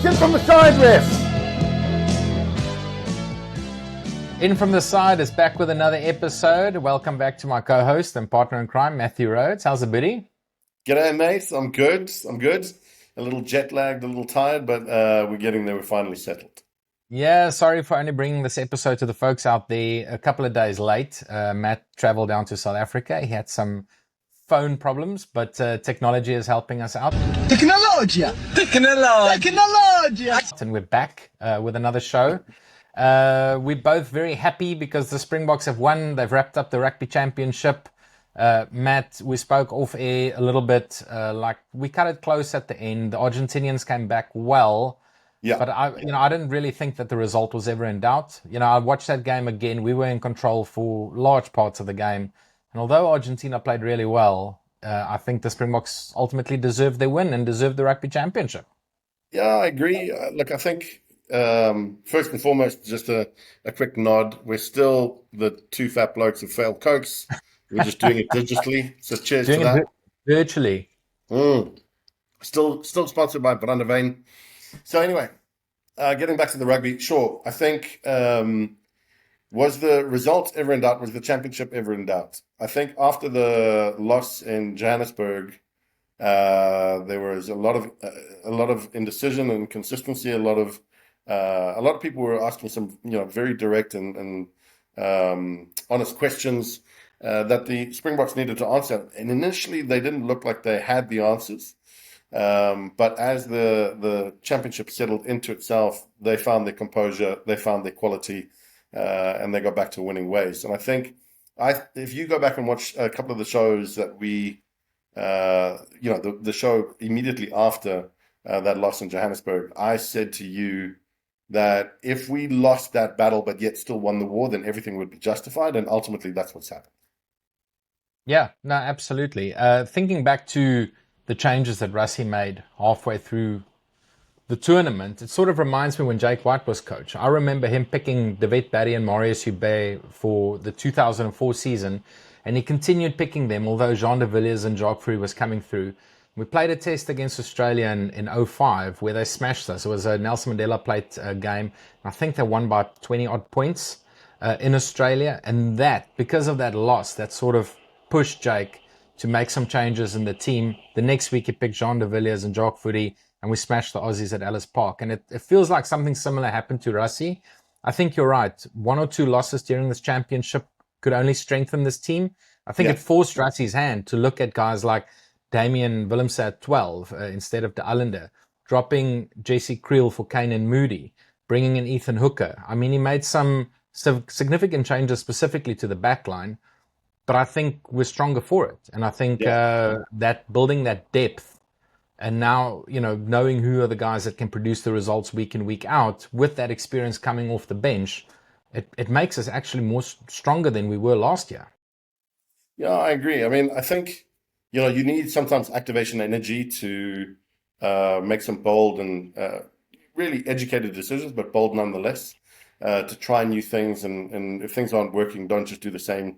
What's in from the side, ref? In from the Side is back with another episode. Welcome back to my co-host and partner in crime, Matthew Rhodes. How's it, buddy? G'day, mate. I'm good. A little jet lagged, a little tired, but we're getting there. We're finally settled. Yeah, sorry for only bringing this episode to the folks out there a couple of days late. Matt traveled down to South Africa. He had some phone problems, but technology is helping us out. Technology! And we're back with another show. We're both very happy because the Springboks have won. They've wrapped up the Rugby Championship. Matt, we spoke off air a little bit, like we cut it close at the end. The Argentinians came back well. Yeah. But I didn't really think that the result was ever in doubt. I watched that game again. We were in control for large parts of the game. And although Argentina played really well, I think the Springboks ultimately deserved their win and deserved the Rugby Championship. Yeah, I agree. Look, I think first and foremost, just a quick nod. We're still the two fat blokes who failed Cokes. We're just doing it digitally. So cheers to that. Virtually. Still sponsored by Brandewijn. So anyway, getting back to the rugby, sure. I think, was the result ever in doubt? Was the championship ever in doubt? I think after the loss in Johannesburg, there was a lot of indecision and inconsistency. A lot of people were asking some, very direct and honest questions that the Springboks needed to answer. And initially, they didn't look like they had the answers. But as the championship settled into itself, they found their composure, they found their quality, and they got back to winning ways. And I think, if you go back and watch a couple of the shows that we, the show immediately after that loss in Johannesburg, I said to you that if we lost that battle but yet still won the war, then everything would be justified, and ultimately that's what's happened. Yeah, no, absolutely. Thinking back to the changes that Rassie made halfway through the tournament, it sort of reminds me when Jake White was coach. I remember him picking David Barry and Marius Hubert for the 2004 season, and he continued picking them, although Jean de Villiers and Jacques Fourie was coming through. We played a test against Australia in 05 where they smashed us. It was a Nelson Mandela Plate game. I think they won by 20-odd points in Australia, and because of that loss, that sort of pushed Jake to make some changes in the team. The next week he picked Jean de Villiers and Jacques Fourie, and we smashed the Aussies at Ellis Park. And it feels like something similar happened to Rassie. I think you're right. One or two losses during this championship could only strengthen this team. I think it forced Rassie's hand to look at guys like Damian Willemse at 12 instead of de Allende, dropping Jesse Creel for Kane and Moody, bringing in Ethan Hooker. I mean, he made some significant changes specifically to the back line, but I think we're stronger for it. And I think that building that depth and now, knowing who are the guys that can produce the results week in, week out, with that experience coming off the bench, it makes us actually more stronger than we were last year. Yeah, I agree. I mean, I think, you need sometimes activation energy to make some bold and really educated decisions, but bold nonetheless, to try new things. And if things aren't working, don't just do the same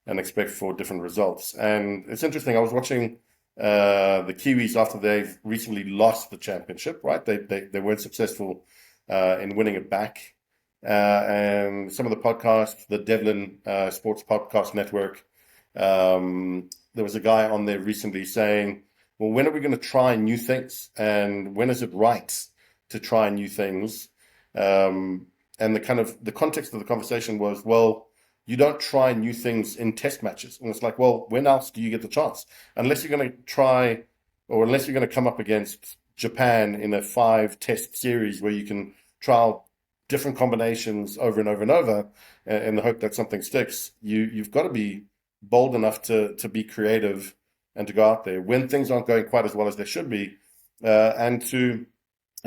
and expect for different results. And it's interesting. I was watching the Kiwis after they've recently lost the championship, right? They weren't successful in winning it back. And some of the podcasts, the Devlin Sports Podcast Network, there was a guy on there recently saying, well, when are we going to try new things? And when is it right to try new things? And the context of the conversation was, well, you don't try new things in test matches. And it's like, well, when else do you get the chance? Unless you're going to try, or unless you're going to come up against Japan in a 5-test series where you can trial different combinations over and over and over in the hope that something sticks, you've got to be bold enough to be creative and to go out there when things aren't going quite as well as they should be, and to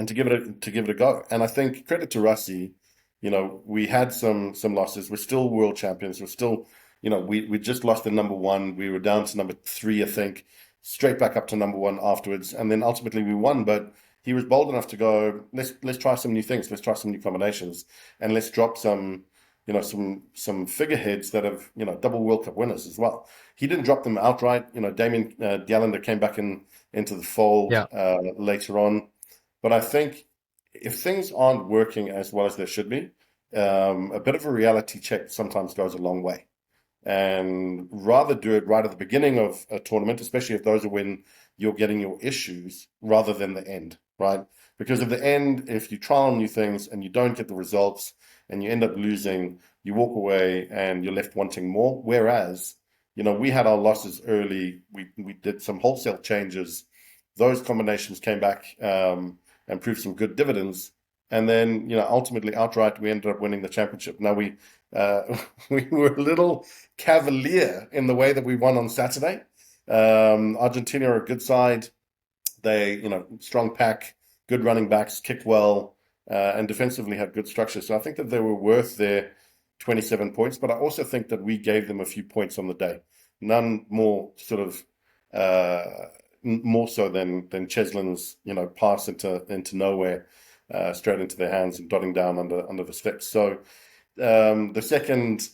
give it a go. And I think credit to Rassie. We had some losses. We're still world champions. We're still, we just lost the number one. We were down to number 3, I think, straight back up to number 1 afterwards. And then ultimately we won. But he was bold enough to go, let's try some new things. Let's try some new combinations. And let's drop some figureheads that have, double World Cup winners as well. He didn't drop them outright. Damien de Allende came back into the fold later on. But I think if things aren't working as well as they should be, a bit of a reality check sometimes goes a long way. And rather do it right at the beginning of a tournament, especially if those are when you're getting your issues, rather than the end, right? Because at the end, if you trial new things and you don't get the results and you end up losing, you walk away and you're left wanting more. Whereas, we had our losses early. We did some wholesale changes. Those combinations came back and proved some good dividends. And then, ultimately, outright, we ended up winning the championship. Now, we were a little cavalier in the way that we won on Saturday. Argentina are a good side. They, strong pack, good running backs, kicked well, and defensively had good structure. So I think that they were worth their 27 points. But I also think that we gave them a few points on the day. None more sort of more so than Cheslin's, pass into nowhere. Straight into their hands and dotting down under the sticks. So the second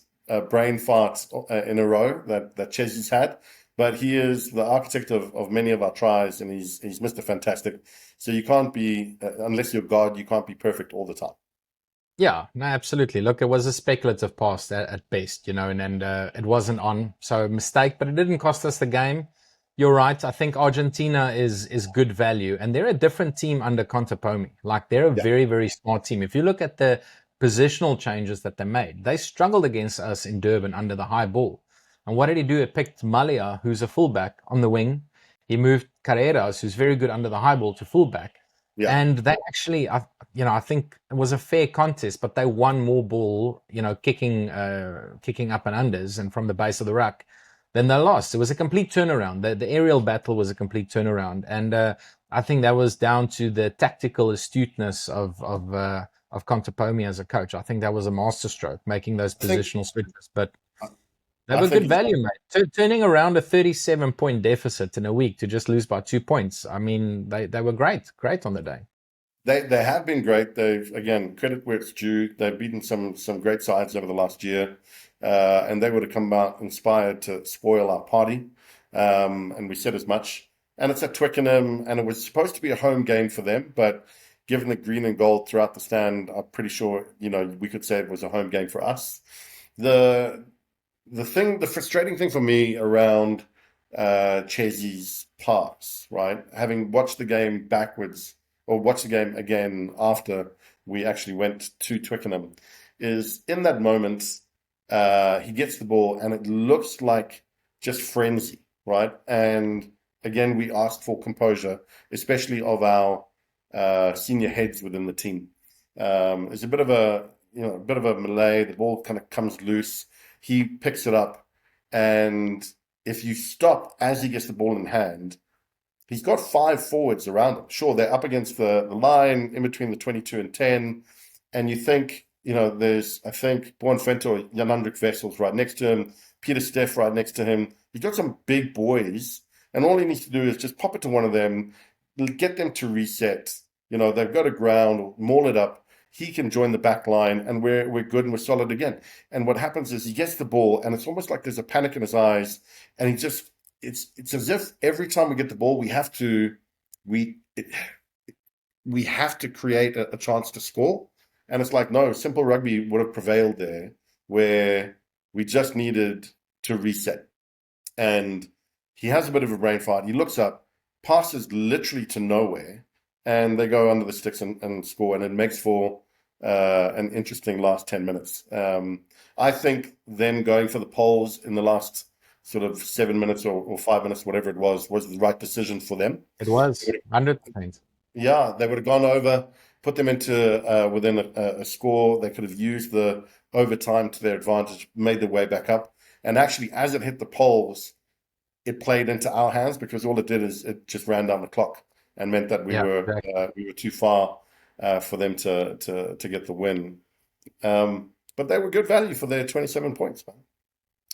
brain fart in a row that Chesley's had, but he is the architect of many of our tries, and he's Mr. Fantastic. So you can't be, unless you're God, you can't be perfect all the time. Yeah, no, absolutely. Look, it was a speculative pass at best, and it wasn't on. So a mistake, but it didn't cost us the game. You're right. I think Argentina is good value, and they're a different team under Contepomi. Like, they're a very, very smart team. If you look at the positional changes that they made, they struggled against us in Durban under the high ball. And what did he do? He picked Malia, who's a fullback, on the wing. He moved Carreras, who's very good under the high ball, to fullback. Yeah. And they actually, I think it was a fair contest, but they won more ball, kicking up and unders and from the base of the ruck. Then they lost. It was a complete turnaround. The aerial battle was a complete turnaround, and I think that was down to the tactical astuteness of Contepomi as a coach. I think that was a masterstroke, making those positional switches. But they were good value, mate. Turning around a 37-point deficit in a week to just lose by 2 points. I mean, they were great on the day. They have been great. They've, again, credit where it's due. They've beaten some great sides over the last year. And they would have come out inspired to spoil our party. And we said as much. And it's at Twickenham, and it was supposed to be a home game for them. But given the green and gold throughout the stand, I'm pretty sure, we could say it was a home game for us. The frustrating thing for me around Chesy's pass, right? Having watched the game backwards, or watched the game again after we actually went to Twickenham, is in that moment, he gets the ball and it looks like just frenzy, right? And again, we asked for composure, especially of our senior heads within the team. There's a bit of a melee. The ball kind of comes loose. He picks it up, and if you stop as he gets the ball in hand, he's got 5 forwards around him. Sure, they're up against the line in between the 22 and 10, and you think, there's, I think, Buonfento or Jan-Hendrik Wessels right next to him, Peter Steff right next to him. He's got some big boys, and all he needs to do is just pop it to one of them, get them to reset. They've got a ground, maul it up. He can join the back line, and we're good and we're solid again. And what happens is he gets the ball, and it's almost like there's a panic in his eyes, and he just it's as if every time we get the ball, we have to create a chance to score. And it's like, no, simple rugby would have prevailed there, where we just needed to reset. And he has a bit of a brain fart. He looks up, passes literally to nowhere, and they go under the sticks and score, and it makes for an interesting last 10 minutes. I think them going for the poles in the last sort of 7 minutes or 5 minutes, whatever it was the right decision for them. It was 100%. Yeah, they would have gone over, put them into within a score. They could have used the overtime to their advantage, made their way back up. And actually, as it hit the poles, it played into our hands, because all it did is it just ran down the clock and meant that we were too far for them to get the win. But they were good value for their 27 points, man.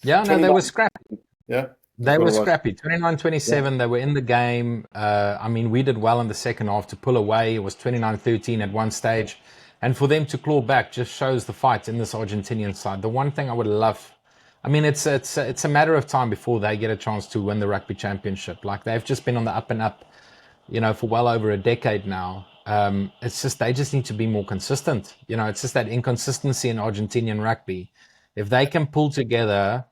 Yeah, no, they were scrappy. Yeah. They were scrappy. 29-27, they were in the game. I mean, we did well in the second half to pull away. It was 29-13 at one stage. And for them to claw back just shows the fight in this Argentinian side. The one thing I would love, I mean, it's a matter of time before they get a chance to win the Rugby Championship. Like, they've just been on the up and up, for well over a decade now. It's just they just need to be more consistent. It's just that inconsistency in Argentinian rugby. If they can pull together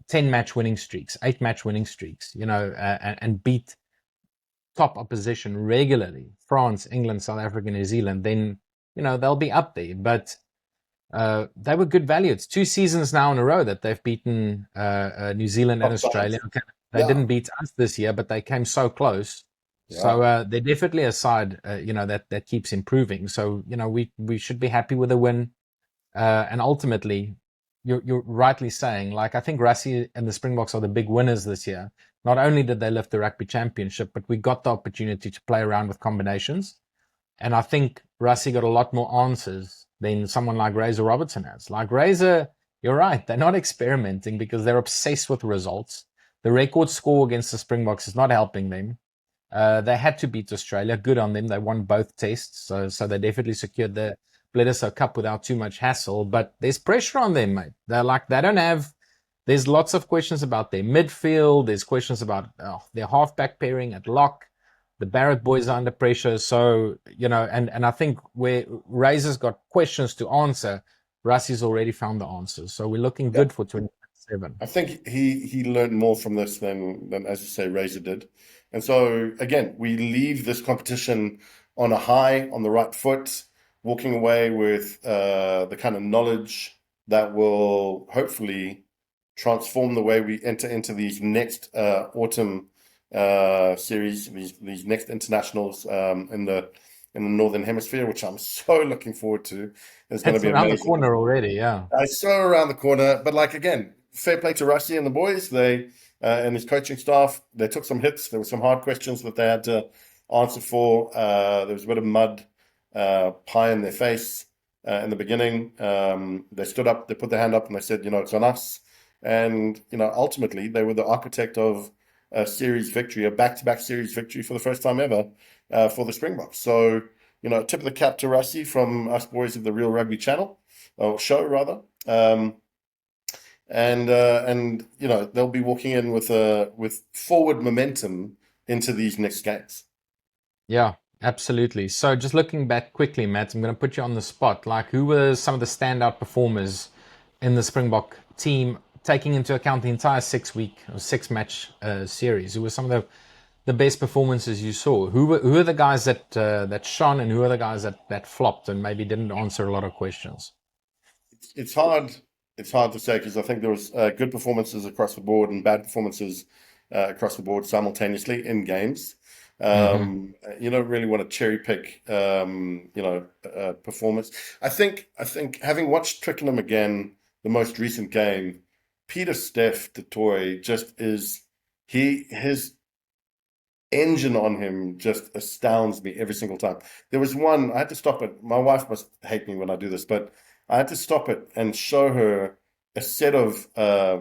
10 match winning streaks, 8 match winning streaks, and beat top opposition regularly, France, England, South Africa, New Zealand, then, they'll be up there. But they were good value. It's 2 seasons now in a row that they've beaten New Zealand and Australia. Okay, they didn't beat us this year, but they came so close. So they're definitely a side, that keeps improving. So, we should be happy with a win. And ultimately, you're rightly saying, like, I think Rassie and the Springboks are the big winners this year. Not only did they lift the Rugby Championship, but we got the opportunity to play around with combinations. And I think Rassie got a lot more answers than someone like Razor Robertson has. Like Razor, you're right, they're not experimenting because they're obsessed with results. The record score against the Springboks is not helping them. They had to beat Australia. Good on them. They won both tests. So they definitely secured the Bledisloe Cup without too much hassle. But there's pressure on them, mate. There's lots of questions about their midfield. There's questions about their halfback pairing at lock. The Barrett boys are under pressure. So, and I think where Razor's got questions to answer, Rassie's already found the answers. So we're looking good for 2027. I think he learned more from this than as you say, Razor did. And so, again, we leave this competition on a high, on the right foot, walking away with the kind of knowledge that will hopefully transform the way we enter into these next autumn series, these next internationals in the Northern Hemisphere, which I'm so looking forward to. It's going to be around amazing. The corner already, yeah. It's so around the corner, but like again, fair play to Rassie and the boys. They and his coaching staff. They took some hits. There were some hard questions that they had to answer for. There was a bit of mud pie in their face in the beginning. They stood up, they put their hand up, and they said, it's on us. And ultimately, they were the architect of a series victory, a back-to-back series victory for the first time ever for the Springboks. So, tip of the cap to Rassie from us boys of the Real Rugby channel, or show rather. And they'll be walking in with forward momentum into these next games. Yeah, absolutely. So just looking back quickly, Matt, I'm going to put you on the spot. Like, who were some of the standout performers in the Springbok team, taking into account the entire 6-week or 6-match series? Who were some of the best performances you saw? Who are the guys that shone, and who are the guys that flopped and maybe didn't answer a lot of questions? It's hard to say because I think there was good performances across the board and bad performances across the board simultaneously in games. You don't really want to cherry pick, performance. I think having watched Twickenham again, the most recent game, Peter Steph du Toit just is his engine on him just astounds me every single time. There was one I had to stop it. My wife must hate me when I do this, but I had to stop it and show her a set of there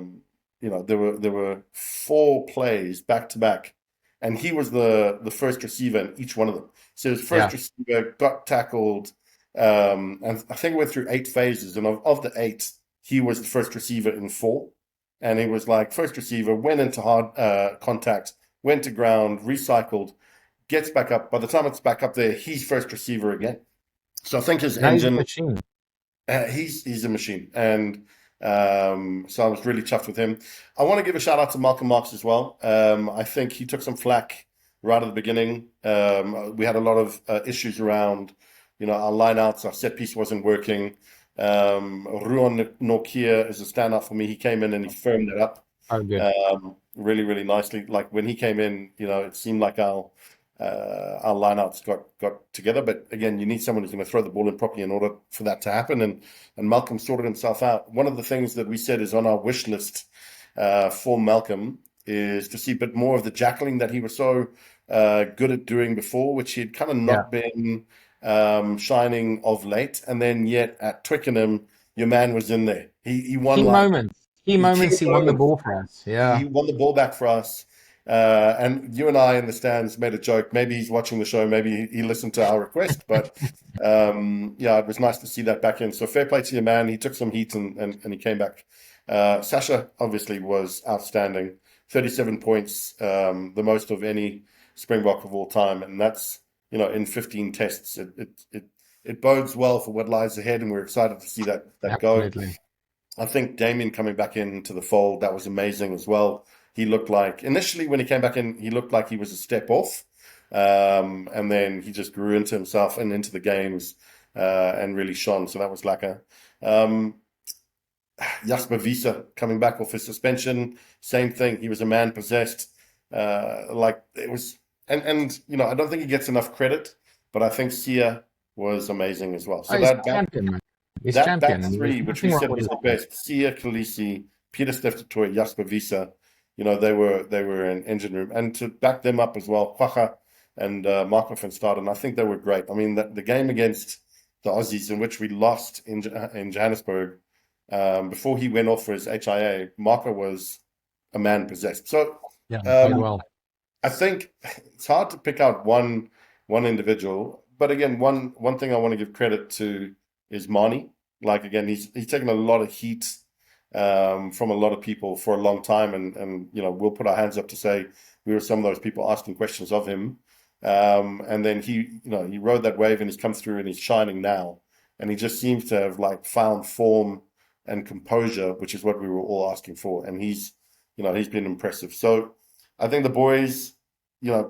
were 4 plays back to back, and he was the first receiver in each one of them. So his first receiver got tackled, and I think it went through 8 phases, and of the 8, he was the first receiver in 4, and he was like first receiver, went into hard contact, went to ground, recycled, gets back up. By the time it's back up there, he's first receiver again. So I think his engine. He's a machine, and so I was really chuffed with him. I want to give a shout out to Malcolm Marx as well. I think he took some flack right at the beginning. We had a lot of issues around, our lineouts, our set piece wasn't working. Ruan Nokia is a standout for me. He came in and he firmed it up. Oh, good. Really, really nicely. Like when he came in, it seemed like our lineouts got together. But again, you need someone who's going to throw the ball in properly in order for that to happen. And Malcolm sorted himself out. One of the things that we said is on our wish list for Malcolm is to see a bit more of the jackling that he was so good at doing before, which he had kind of not been shining of late. And then yet at Twickenham, your man was in there. He won Key moments, he won the ball for us. Yeah. He won the ball back for us. And you and I in the stands made a joke. Maybe he's watching the show. Maybe he listened to our request. But it was nice to see that back in. So fair play to your man. He took some heat and he came back. Sasha obviously was outstanding. 37 points, the most of any Springbok of all time. And that's in 15 tests. It bodes well for what lies ahead, and we're excited to see that go. Absolutely. I think Damien coming back into the fold, that was amazing as well. He looked like, initially when he came back in, he looked like he was a step off. And then he just grew into himself and into the games and really shone. So that was lekker. Jasper Wiese coming back off his suspension, same thing. He was a man possessed. Like it was, and I don't think he gets enough credit, but I think Sia was amazing as well. So He's champion, man. He's that champion. back three, which we said was the best, Sia, Khaleesi, Peter Steftoy, Jasper Wiese, they were an engine room. And to back them up as well, Kwacha and Marco van Staden, I think they were great. I mean, the game against the Aussies, in which we lost in Johannesburg, before he went off for his HIA, Marco was a man possessed. So well. I think it's hard to pick out one individual. But again, one thing I want to give credit to is Mani. Like, again, he's taken a lot of heat from a lot of people for a long time, and we'll put our hands up to say we were some of those people asking questions of him. And then he rode that wave, and he's come through and he's shining now. And he just seems to have found form and composure, which is what we were all asking for. And he's been impressive. So I think the boys,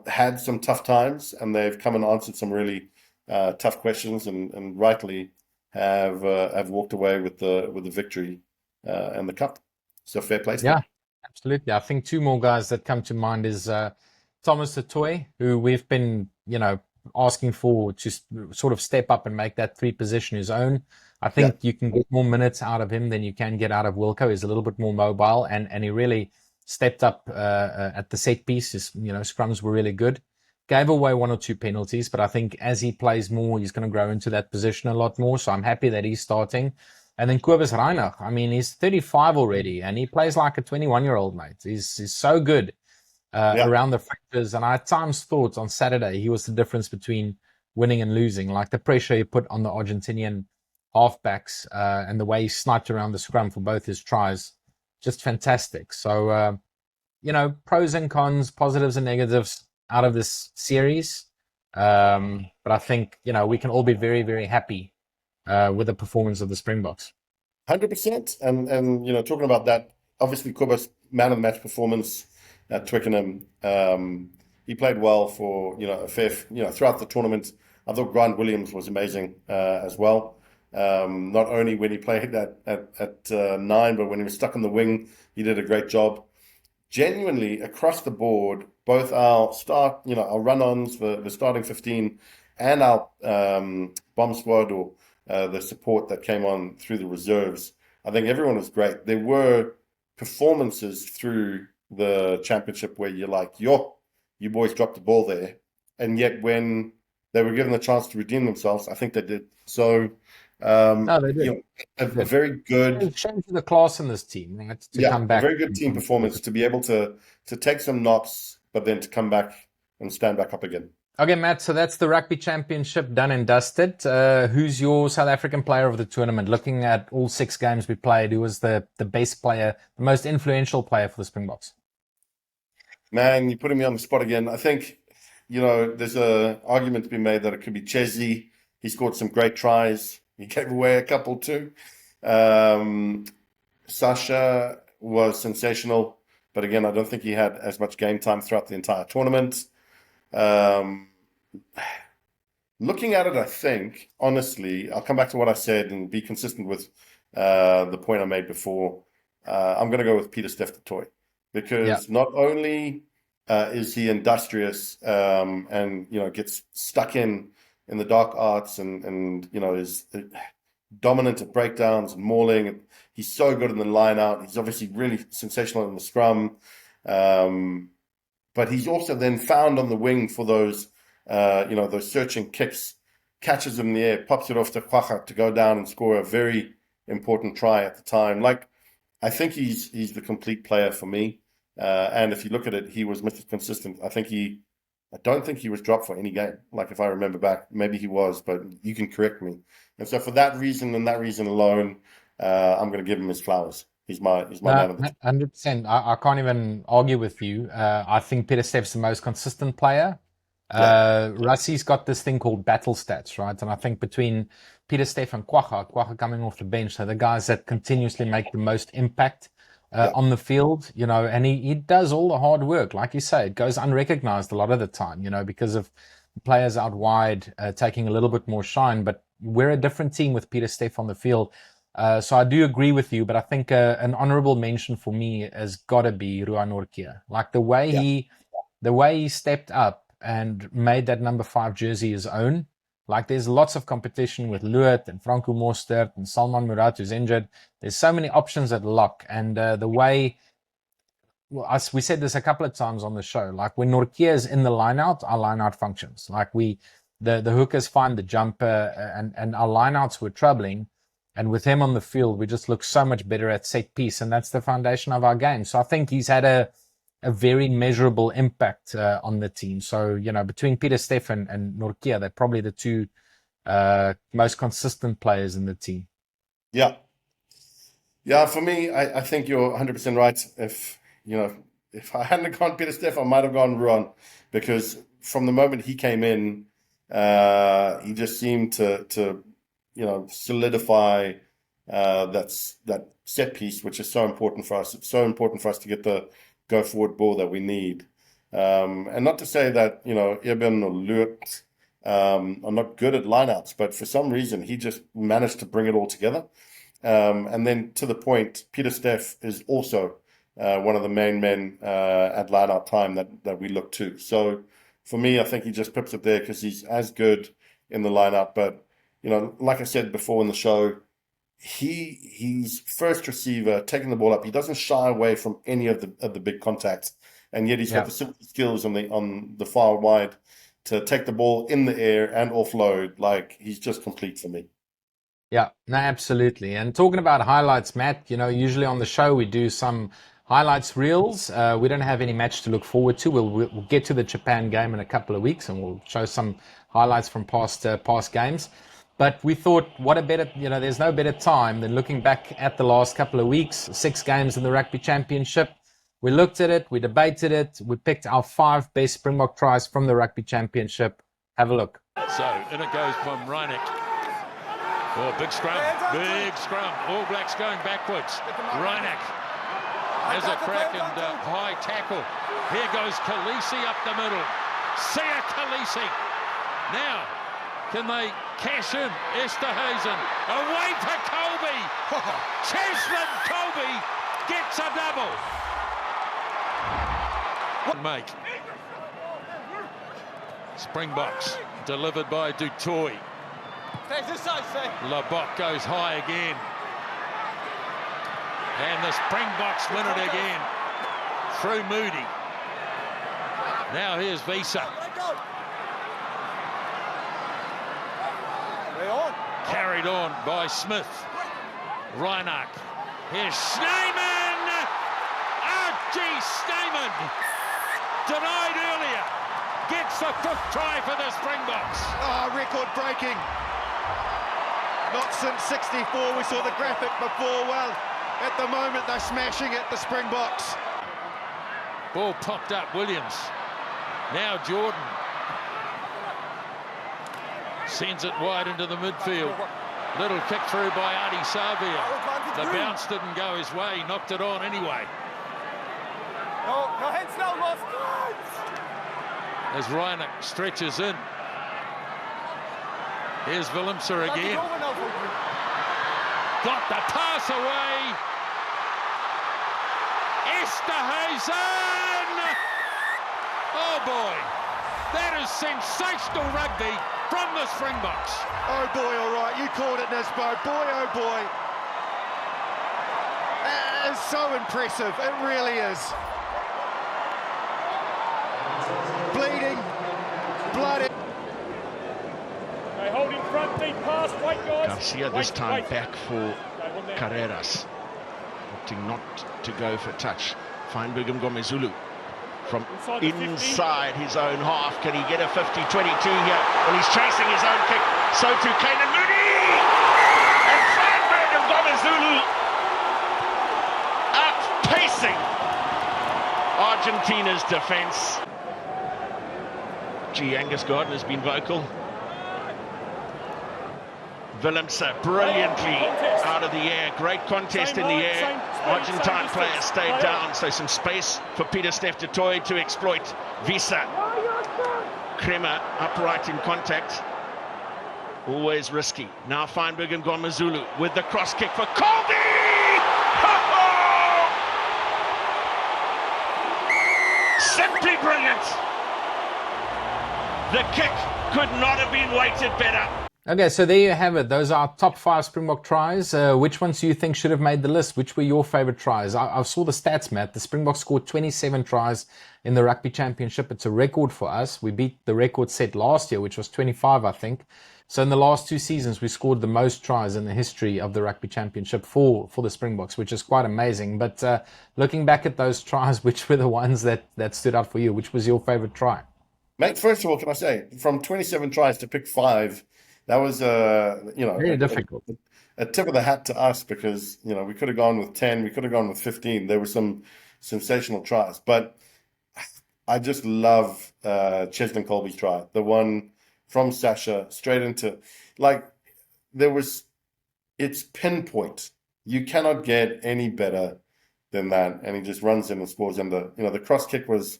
had some tough times, and they've come and answered some really tough questions, and rightly have walked away with the victory and the cup. So fair play. Yeah, absolutely. I think two more guys that come to mind is Thomas Atoy, who we've been, asking for to sort of step up and make that 3 position his own. I think you can get more minutes out of him than you can get out of Wilco. He's a little bit more mobile, and he really stepped up at the set piece. His, scrums were really good. Gave away 1 or 2 penalties, but I think as he plays more, he's going to grow into that position a lot more. So I'm happy that he's starting. And then Kobus Reinach, I mean, he's 35 already, and he plays like a 21-year-old, mate. He's so good around the fringes. And I at times thought on Saturday he was the difference between winning and losing. Like the pressure he put on the Argentinian halfbacks and the way he sniped around the scrum for both his tries, just fantastic. So, pros and cons, positives and negatives out of this series. But I think, we can all be very, very happy with the performance of the Springboks. 100%. And talking about that, obviously Kobus, man of the match performance at Twickenham. He played well for, a fair, throughout the tournament. I thought Grant Williams was amazing as well. Not only when he played at 9, but when he was stuck in the wing, he did a great job. Genuinely, across the board, both our our run-ons, the starting 15, and our bomb squad, or the support that came on through the reserves, I think everyone was great. There were performances through the championship where you're like, you boys dropped the ball there. And yet when they were given the chance to redeem themselves, I think they did. So, no, they did. A very good... Shame for the class in this team, right? To come back. A very good team performance to be able to take some knocks, but then to come back and stand back up again. Okay, Matt, so that's the Rugby Championship done and dusted. Who's your South African player of the tournament? Looking at all 6 games we played, who was the best player, the most influential player for the Springboks? Man, you're putting me on the spot again. I think, there's an argument to be made that it could be Chesney. He scored some great tries. He gave away a couple too. Sasha was sensational, but again, I don't think he had as much game time throughout the entire tournament. Looking at it, I think, honestly, I'll come back to what I said and be consistent with the point I made before. I'm going to go with Peter Steftoy, because not only is he industrious and gets stuck in the dark arts and is dominant at breakdowns and mauling. He's so good in the line out. He's obviously really sensational in the scrum. But he's also then found on the wing for those searching kicks, catches him in the air, pops it off to Kwacha to go down and score a very important try at the time. I think he's the complete player for me. And if you look at it, he was Mr. Consistent. I don't think he was dropped for any game. If I remember back, maybe he was, but you can correct me. And so for that reason and that reason alone, I'm going to give him his flowers. He's my man of the 100%. I can't even argue with you. I think Peter Steph's the most consistent player. Rassie's got this thing called battle stats, right? And I think between Pieter-Steph and Kwagga coming off the bench, they're the guys that continuously make the most impact on the field, you know, and he does all the hard work. Like you say, it goes unrecognized a lot of the time, you know, because of players out wide taking a little bit more shine. But we're a different team with Pieter-Steph on the field. So I do agree with you, but I think an honorable mention for me has got to be Rua Nortje. Like the way he stepped up and made that number 5 jersey his own. Like there's lots of competition with Luet and Franco Mostert and Salman Murat who's injured. There's so many options at lock, and the way, well, we said this a couple of times on the show, like when Nortje is in the lineout, our lineout functions. Like the hookers find the jumper, and our lineouts were troubling. And with him on the field, we just look so much better at set piece, and that's the foundation of our game. So I think he's had a very measurable impact on the team. So, you know, between Pieter-Steph and Nortje, they're probably the two most consistent players in the team. Yeah. Yeah, for me, I think you're 100% right. If I hadn't gone Pieter-Steph, I might have gone Ruan, because from the moment he came in, he just seemed to solidify that set piece, which is so important for us. It's so important for us to get the go forward ball that we need. And not to say that, Eben or Luet are not good at lineouts, but for some reason he just managed to bring it all together. And then to the point, Pieter-Steph is also one of the main men at lineout time that we look to. So for me, I think he just pips it there because he's as good in the lineout. But, like I said before in the show, he's first receiver, taking the ball up. He doesn't shy away from any of the big contacts, and yet he's got the simple skills on the far wide to take the ball in the air and offload. Like, he's just complete for me. Yeah, no, absolutely. And talking about highlights, Matt, usually on the show we do some highlights reels. We don't have any match to look forward to. We'll get to the Japan game in a couple of weeks, and we'll show some highlights from past games. But we thought, what a better, there's no better time than looking back at the last couple of weeks, 6 games in the Rugby Championship. We looked at it, we debated it, we picked our 5 best Springbok tries from the Rugby Championship. Have a look. So, in it goes from Reinek. Oh, big scrum. All Blacks going backwards. Reinek has a crack and high tackle. Here goes Khaleesi up the middle. Sia Khaleesi. Now, can they cash in? Esterhuizen away for Colby. Cheslin Colby gets a double. Make Springboks delivered by Dutoy. Labok goes high again, and the Springboks win it again through Moody. Now here's Visa. Carried on by Smith. Reinach. Here's Snyman. Snyman. Denied earlier. Gets the 5th try for the Springboks. Record breaking. Not since 64. We saw the graphic before. Well, at the moment they're smashing it, the Springboks. Ball popped up. Williams. Now Jordan. Sends it wide into the midfield. Little kick through by Adi Savia. The bounce didn't go his way. He knocked it on anyway. No heads now, lost. As Reinek stretches in. Here's Willemser again. Got the pass away. Esterhuizen! Oh boy. That is sensational rugby from the Springboks. Oh boy, all right, you called it, Nisbo. Boy, oh boy. That is so impressive, it really is. Bleeding, bloody. They hold in front, deep pass, white guys. Garcia this time back for Carreras. Opting not to go for touch. Feinberg Mngomezulu. From inside his own half, can he get a 50-22 here? Well, he's chasing his own kick. So too Kanan Moody! And Feinberg Mngomezulu outpacing Argentina's defence. Gee, Angus Gardner's been vocal. Willemse brilliantly out of the air. Great contest in the air. Argentine player stayed down, so some space for Peter Steph du Toit to exploit. Visa. Kremer upright in contact. Always risky. Now Feinberg and Ngomazulu with the cross kick for Colby! Simply brilliant. The kick could not have been weighted better. Okay, so there you have it. Those are our top 5 Springbok tries. Which ones do you think should have made the list? Which were your favorite tries? I saw the stats, Matt. The Springboks scored 27 tries in the Rugby Championship. It's a record for us. We beat the record set last year, which was 25, I think. So in the last 2 seasons, we scored the most tries in the history of the Rugby Championship for the Springboks, which is quite amazing. But looking back at those tries, which were the ones that stood out for you? Which was your favorite try? Mate, first of all, can I say, from 27 tries to pick 5, that was, very difficult. A tip of the hat to us because, we could have gone with 10, we could have gone with 15. There were some sensational tries. But I just love Cheslin Colby's try. The one from Sasha straight into, it's pinpoint. You cannot get any better than that. And he just runs in and scores. And the cross kick was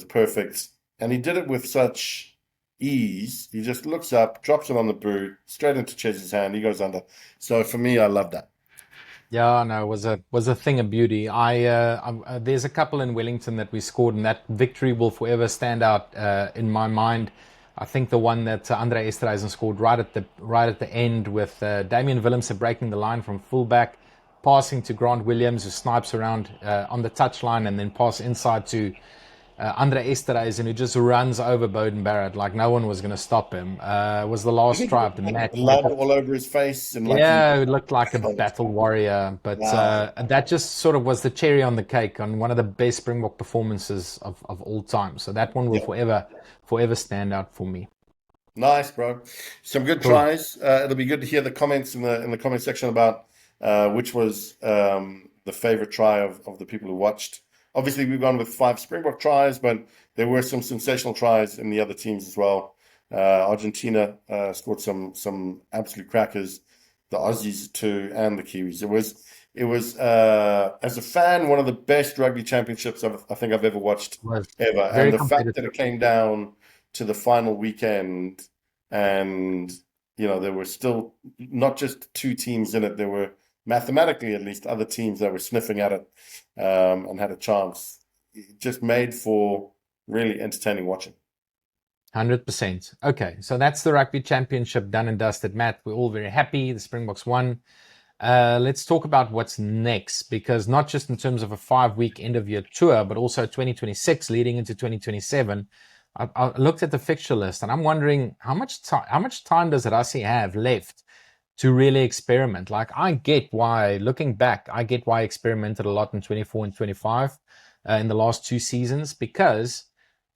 perfect. And he did it with such ease. He just looks up, drops it on the boot, straight into Ches's hand. He goes under. So for me, I love that. Yeah, no, it was a thing of beauty. There's a couple in Wellington that we scored, and that victory will forever stand out in my mind. I think the one that Andre Esterhuizen scored right at the end with Damian Willemse breaking the line from fullback, passing to Grant Williams, who snipes around on the touchline, and then pass inside to Andre Esterhuizen, who just runs over Bowden Barrett like no one was going to stop him. Was the last try of the match. Blood all over his face. And he looked like a battle warrior. But that just sort of was the cherry on the cake on one of the best Springbok performances of all time. So that one will forever stand out for me. Nice, bro. Some good tries. It'll be good to hear the comments in the comment section about which was the favorite try of the people who watched. Obviously, we've gone with 5 Springbok tries, but there were some sensational tries in the other teams as well. Argentina scored some absolute crackers, the Aussies too, and the Kiwis. It was as a fan, one of the best rugby championships I think I've ever watched ever. And the fact that it came down to the final weekend, and there were still not just 2 teams in it. There were, mathematically at least, other teams that were sniffing at it and had a chance. It just made for really entertaining watching. 100%. Okay, so that's the Rugby Championship done and dusted, Matt. We're all very happy. The Springboks won. Let's talk about what's next, because not just in terms of a 5-week end-of-year tour, but also 2026 leading into 2027. I looked at the fixture list, and I'm wondering how much time does Rassie have left to really experiment? I get why, looking back, I experimented a lot in 24 and 25 in the last 2 seasons, because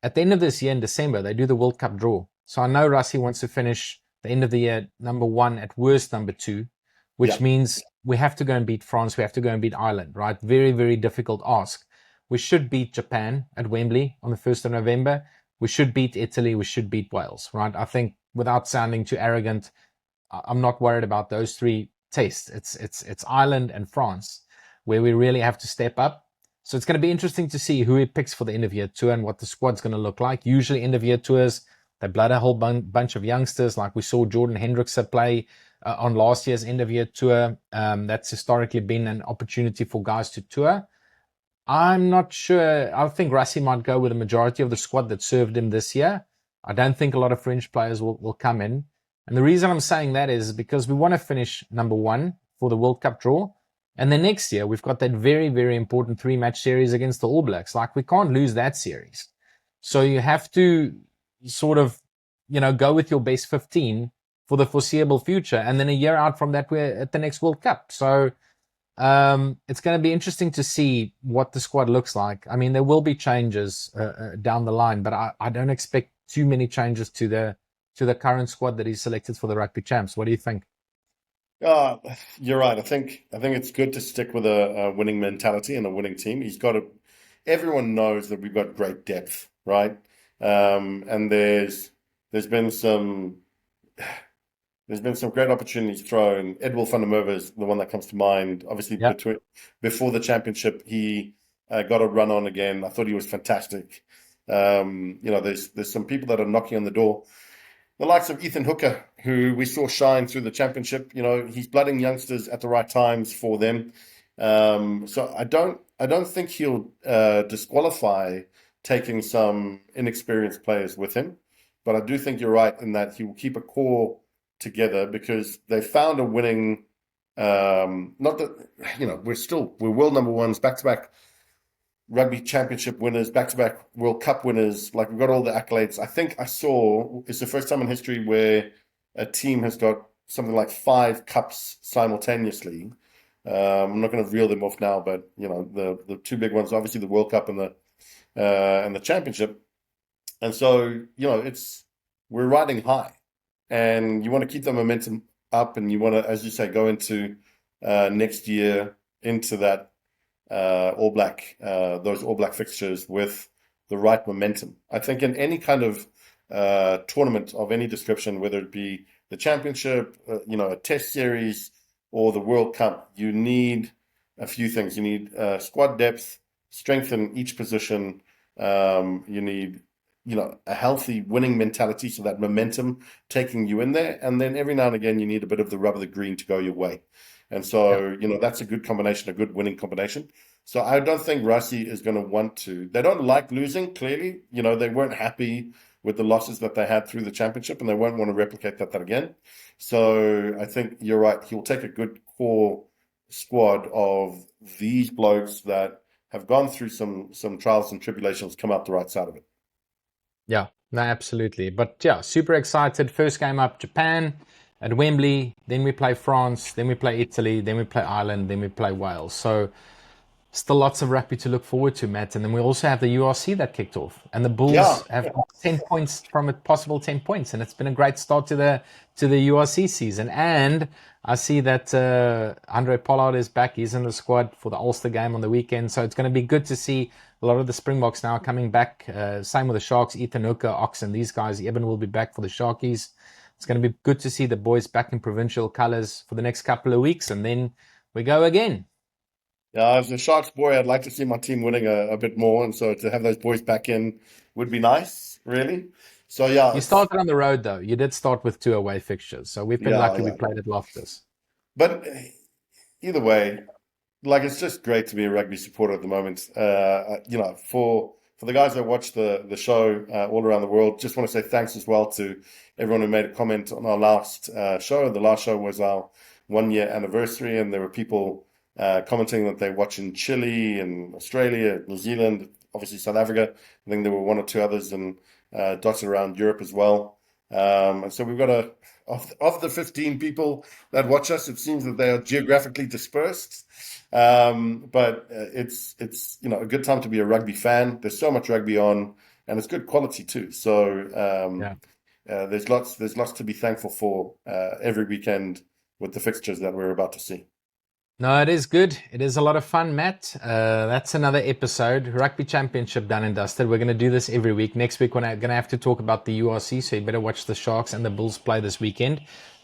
at the end of this year in December, they do the World Cup draw. So I know Rassie wants to finish the end of the year number 1, at worst number 2, which means we have to go and beat France. We have to go and beat Ireland, right? Very, very difficult ask. We should beat Japan at Wembley on the 1st of November. We should beat Italy. We should beat Wales, right? I think, without sounding too arrogant, I'm not worried about those 3 tests. It's Ireland and France where we really have to step up. So it's going to be interesting to see who he picks for the end-of-year tour and what the squad's going to look like. Usually end-of-year tours, they blood a whole bunch of youngsters, like we saw Jordan Hendrickse play on last year's end-of-year tour. That's historically been an opportunity for guys to tour. I'm not sure. I think Rassie might go with the majority of the squad that served him this year. I don't think a lot of French players will come in. And the reason I'm saying that is because we want to finish number 1 for the World Cup draw. And then next year, we've got that very, very important 3-match series against the All Blacks. We can't lose that series. So you have to sort of, go with your base 15 for the foreseeable future. And then a year out from that, we're at the next World Cup. So it's going to be interesting to see what the squad looks like. I mean, there will be changes down the line, but I don't expect too many changes to the current squad that he's selected for the Rugby Champs. What do you think? You're right. I think it's good to stick with a winning mentality and a winning team. Everyone knows that we've got great depth, right? And there's been some great opportunities thrown. Edwil van der Merwe is the one that comes to mind. Obviously, before the championship, he got a run on again. I thought he was fantastic. There's some people that are knocking on the door. The likes of Ethan Hooker, who we saw shine through the championship. He's blooding youngsters at the right times for them. So I don't think he'll disqualify taking some inexperienced players with him. But I do think you're right in that he will keep a core together because they found a winning. Not that we're world number ones, back-to-back Rugby Championship winners, back-to-back World Cup winners. Like, we've got all the accolades. I think I saw it's the first time in history where a team has got something like 5 cups simultaneously. I'm not going to reel them off now, but the 2 big ones, obviously the World Cup and the Championship. And so we're riding high, and you want to keep the momentum up, and you want to, as you say, go into next year into that All Black, those All Black fixtures with the right momentum. I think in any kind of tournament of any description, whether it be the Championship, a Test series, or the World Cup, you need a few things. You need squad depth, strength in each position. You need a healthy winning mentality, so that momentum taking you in there. And then every now and again, you need a bit of the rub of the green to go your way. And so, that's a good combination, a good winning combination. So I don't think Rassie is going to want to. They don't like losing, clearly. They weren't happy with the losses that they had through the championship, and they won't want to replicate that again. So I think you're right. He'll take a good core squad of these blokes that have gone through some trials and tribulations, come out the right side of it. Yeah, no, absolutely. But yeah, super excited. First game up, Japan at Wembley. Then we play France. Then we play Italy. Then we play Ireland. Then we play Wales. So still lots of rugby to look forward to, Matt. And then we also have the URC that kicked off. And the Bulls have 10 points from a possible 10 points. And it's been a great start to the URC season. And I see that Andre Pollard is back. He's in the squad for the Ulster game on the weekend. So it's going to be good to see a lot of the Springboks now coming back. Same with the Sharks, Ethan Hooker, Oxen, these guys. Eben will be back for the Sharkies. It's going to be good to see the boys back in provincial colours for the next couple of weeks. And then we go again. Yeah, as a Sharks boy, I'd like to see my team winning a bit more. And so to have those boys back in would be nice, really. So, yeah. You started on the road, though. You did start with 2 away fixtures. So we've been lucky we played at Loftus. But either way, it's just great to be a rugby supporter at the moment. For the guys that watch the show all around the world, just want to say thanks as well to everyone who made a comment on our last show. The last show was our 1-year anniversary, and there were people commenting that they watch in Chile and Australia, New Zealand, obviously South Africa. I think there were 1 or 2 others and dotted around Europe as well. And so we've got of the 15 people that watch us, it seems that they are geographically dispersed. But it's a good time to be a rugby fan. There's so much rugby on, and it's good quality too. So there's lots to be thankful for every weekend with the fixtures that we're about to see. No, it is good. It is a lot of fun, Matt. That's another episode. Rugby Championship done and dusted. We're going to do this every week. Next week, we're going to have to talk about the URC, so you better watch the Sharks and the Bulls play this weekend,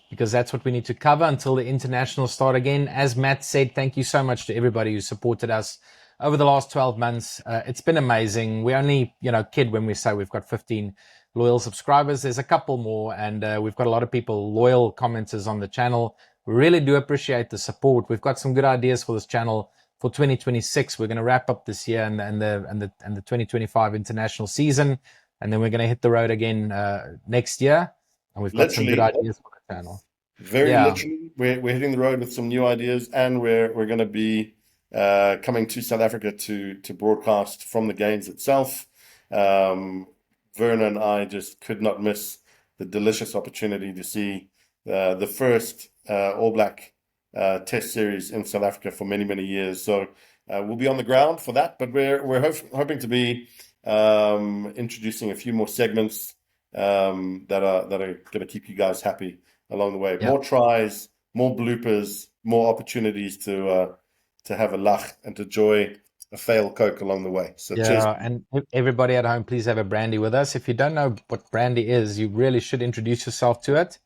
because that's what we need to cover until the internationals start again. As Matt said, thank you so much to everybody who supported us over the last 12 months. It's been amazing. We only, kid when we say we've got 15 loyal subscribers. There's a couple more, and we've got a lot of people, loyal commenters on the channel. We really do appreciate the support. We've got some good ideas for this channel for 2026. We're going to wrap up this year and the 2025 international season, and then we're going to hit the road again next year. And we've got some good ideas for the channel. Very literally, we're hitting the road with some new ideas, and we're going to be coming to South Africa to broadcast from the games itself. Verna and I just could not miss the delicious opportunity to see the first All Black Test series in South Africa for many, many years. So we'll be on the ground for that, but we're hoping to be introducing a few more segments that are going to keep you guys happy along the way. More tries, more bloopers, more opportunities to have a lach and to enjoy a fail Coke along the way. So cheers. Yeah, and everybody at home, please have a brandy with us. If you don't know what brandy is, you really should introduce yourself to it.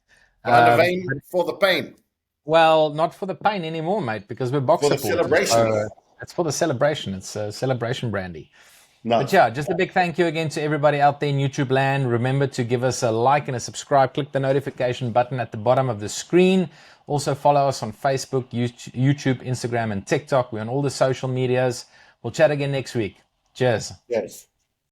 Find a vein for the pain. Well, not for the pain anymore, mate, because we're box For the supporters. celebration. It's for the celebration. It's a celebration brandy. No. But yeah, just a big thank you again to everybody out there in YouTube land. Remember to give us a like and a subscribe. Click the notification button at the bottom of the screen. Also follow us on Facebook, YouTube, Instagram, and TikTok. We're on all the social medias. We'll chat again next week. Cheers. Yes.